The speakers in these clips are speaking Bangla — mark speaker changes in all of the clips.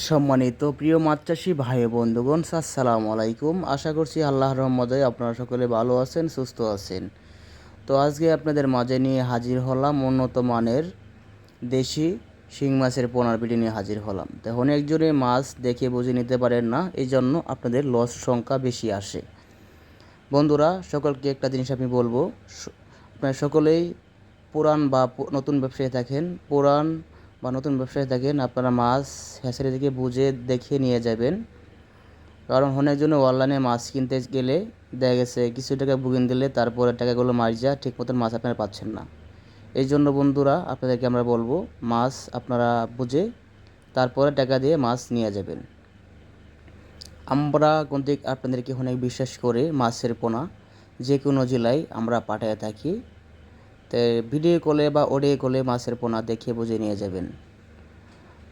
Speaker 1: সম্মানিত প্রিয় মাছ চাষি ভাই বন্ধুগণ, আসসালামু আলাইকুম। আশা করছি আল্লাহর রহমতে আপনারা সকলে ভালো আছেন, সুস্থ আছেন। তো আজকে আপনাদের মাঝে নিয়ে হাজির হলাম উন্নত মানের দেশি শিং মাছের পোনার ভিডিও নিয়ে হাজির হলাম। তো অনেকজনে মাছ দেখে বুঝে নিতে পারেন না, এই জন্য আপনাদের লস সংখ্যা বেশি আসে। বন্ধুরা, সকলকে একটা জিনিস আমি বলবো, আপনারা সকলেই পুরান বা নতুন ব্যবসায়ী থাকেন, আপনারা মাছ হ্যাচারি থেকে বুঝে দেখে নিয়ে যাবেন। কারণ অনেকজনে অনলাইনে মাছ কিনতে গেলে দেখা গেছে কিছু টাকা বুকিং দিলে তারপরে টাকাগুলো মারিয়া ঠিক মতন মাছ আপনারা পাচ্ছেন না। এই জন্য বন্ধুরা, আপনাদেরকে আমরা বলবো মাছ আপনারা বুঝে তারপরে টাকা দিয়ে মাছ নিয়ে যাবেন। আমরা কিন্তু আপনাদেরকে অনেক বিশ্বাস করে মাছের পোনা যে কোনো জেলায় আমরা পাঠিয়ে থাকি। তো ভিডিও কলে বা অডিও কলে মাছের পোনা দেখে বুঝে নিয়ে যাবেন।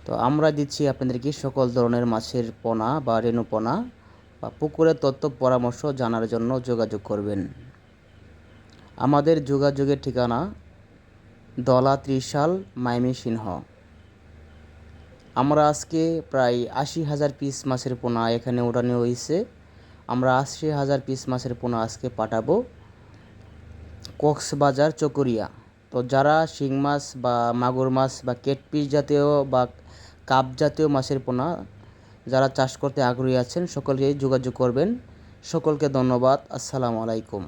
Speaker 1: তো আমরা দিচ্ছি আপনাদেরকে সকল ধরনের মাছের পোনা বা রেণু পোনা বা পুকুরের তথ্য পরামর্শ জানার জন্য যোগাযোগ করবেন। আমাদের যোগাযোগের ঠিকানা দলা ত্রিশাল, ময়মনসিংহ। আমরা আজকে প্রায় ৮০,০০০ পিস মাছের পোনা এখানে ওঠানো হয়েছে। আমরা ৮০,০০০ পিস মাছের পোনা আজকে পাঠাবো কক্সবাজার, চকরিয়া। তো যারা শিং মাছ বা মাগুর মাছ বা কেটপিস জাতীয় বা কাপ জাতীয় মাছের পোনা যারা চাষ করতে আগ্রহী আছেন, সকলেই যোগাযোগ করবেন। সকলকে ধন্যবাদ। আসসালামু আলাইকুম।